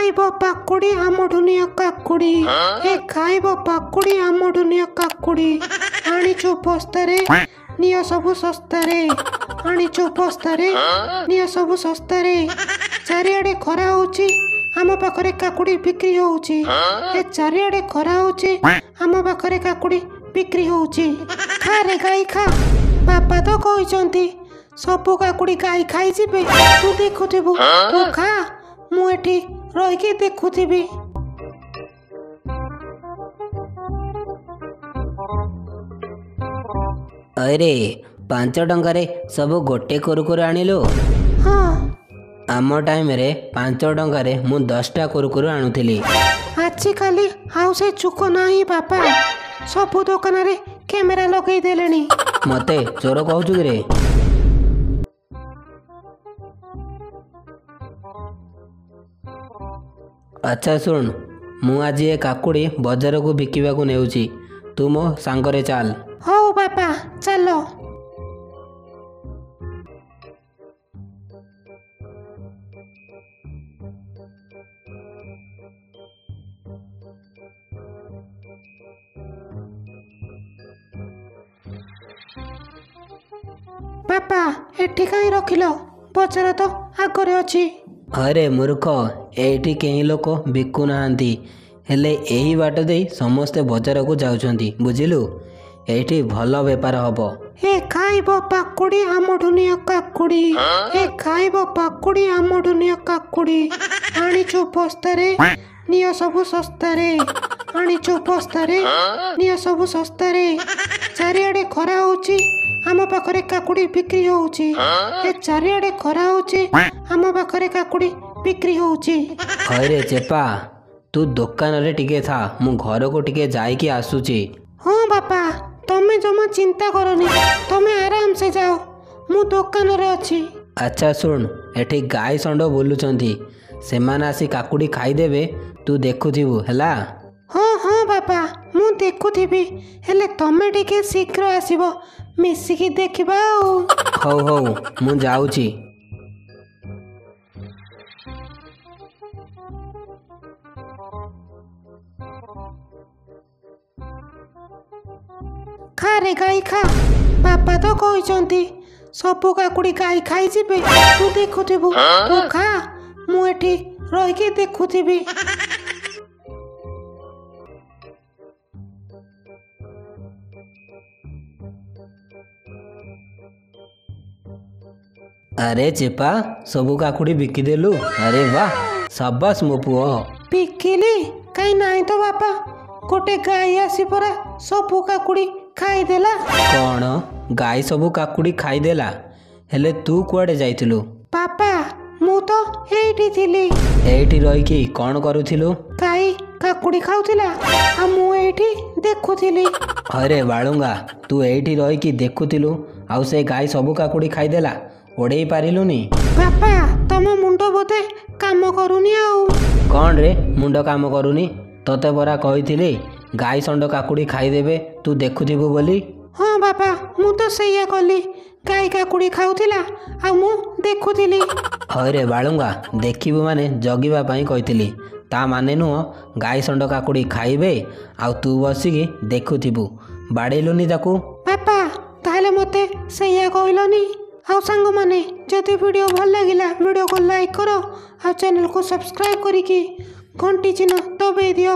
ଖାଇବ ପାକୁଡ଼ି ଆମଠୁ ନିଅ କାକୁଡ଼ି ଏ ଖାଇବ ପାକୁଡ଼ି ଆମଠୁ ନିଅ କାକୁଡ଼ି ଆଣିଛୁ ବସ୍ତାରେ ନିଅ ସବୁ ଶସ୍ତାରେ ଆଣିଛୁ ବସ୍ତାରେ ନିଅ ସବୁ ଶସ୍ତାରେ ଚାରିଆଡ଼େ ଖରା ହଉଛି ଆମ ପାଖରେ କାକୁଡ଼ି ବିକ୍ରି ହଉଛି ଏ ଚାରିଆଡ଼େ ଖରା ହଉଛି ଆମ ପାଖରେ କାକୁଡ଼ି ବିକ୍ରି ହଉଛି ଖାରେ ଗାଈ ଖା ବାପା ତ କହିଛନ୍ତି ସବୁ କାକୁଡ଼ି ଗାଈ ଖାଇଯିବେ ତୁ ଦେଖୁଥିବୁ ତୁ ଖା ମୁଁ ଏଠି ରହିକି ଦେଖୁଥିବି अरे 5 टंकारे सब गोटे कुरकुरे आनिलु हाँ आम टाइम रे 5 टंकारे मु 10टा कुरकुरे आणुथिली आजिकाली आउ से चुक नाही बापा सबु दुकान रे कैमेरा लगई देलेनी मते चोर कहूछु कि रे अच्छा सुन मु आज ये काकुड़ी बाजार को बिकिबा को नेउची तू मो सांगरे चाल हौ बापा चलो बापा एठी काई रखिलो बजार तो आगरे अछि अरे मूर्ख एठी केही लोक बिकु नाहंती हेले एही बाट देई समस्ते बाजार को जाउछंती बुझिलु एठी भलो व्यापार हबो ए खाइबो पाकुड़ी आमठु नियो काकुड़ी ए खाइबो पाकुड़ी आमठु नियो काकुड़ी आनिछु बस्तारे नियो सबु सस्तारे आनिछु बस्तारे नियो सबु सस्तारे चारिआडे खरा होउची आम पाखरे काकुड़ी बिक्री होउची ए चारिआडे खरा होउची आम पाखरे काकुड़ी बिक्री होउची अरे चेपा तू दुकान रे टिके था मु घर को टिके जाई की आसुची हाँ बापा तमे जमा चिंता करनी तमे आराम से जाओ मु दुकान रे अछि अच्छा सुन एठी गाय संड बोलुचंती सेमान आसी काकुड़ी खाई देबे तू देखुथिबु हैला हाँ हाँ बापा मु देखुथिबी हेले तमे टिके शीघ्र आसीबो मिसिकी देखिबा हौ हौ मु जाउची खा रे गाई खा बापा तो कहते सबु काकुड़ी गाई खाई जिबे तू देखुथिबु तू खा मु एठी रहिके देखुथिबी अरे चेपा सबु काकुड़ी बिकी देलु अरे वाह शाबाश मो पुओ बिकिली काई नाही तो बापा गोटे गाई आसी परा सबु काकुड़ी खाई देला कौन गाय सबु काकुड़ी खाई देला हेले तू कुआडे जाइथिलु पापा मु तो एठी थिली एठी रही की कौन करूथिलु गाई काकुड़ी खाउथिला आ मु एठी देखुथिली अरे बाळुंगा तू एठी रही की देखुथिलु आउ से गाय सबु काकुड़ी खाई देला ओडेई पारिलुनी बापा तम मुंडो बोते काम करूनी आउ कौन रे मुंडो काम करूनी तते बरा कहिथिली गाय संड काकुड़ी खाई देबे तू देखुथिबु बोली हाँ बापा मु तो सैया कली गाय काकुड़ी खाउथिला आ मु देखुथिली अरे बाळुंगा देखिबु माने जगिबा पई कहिथिली ता माने नुह गाय संड काकुड़ी खाइबे आउ तू बसिकी देखुथिबु बाड़ेलुनी ताकू बापा ताहले मते सैया कहलनी आउ सांग माने जदि वीडियो भल लागिला वीडियो को लाइक करो आ चैनल को सब्सक्राइब करिकी घंटी चिन्ह दबाई दियो।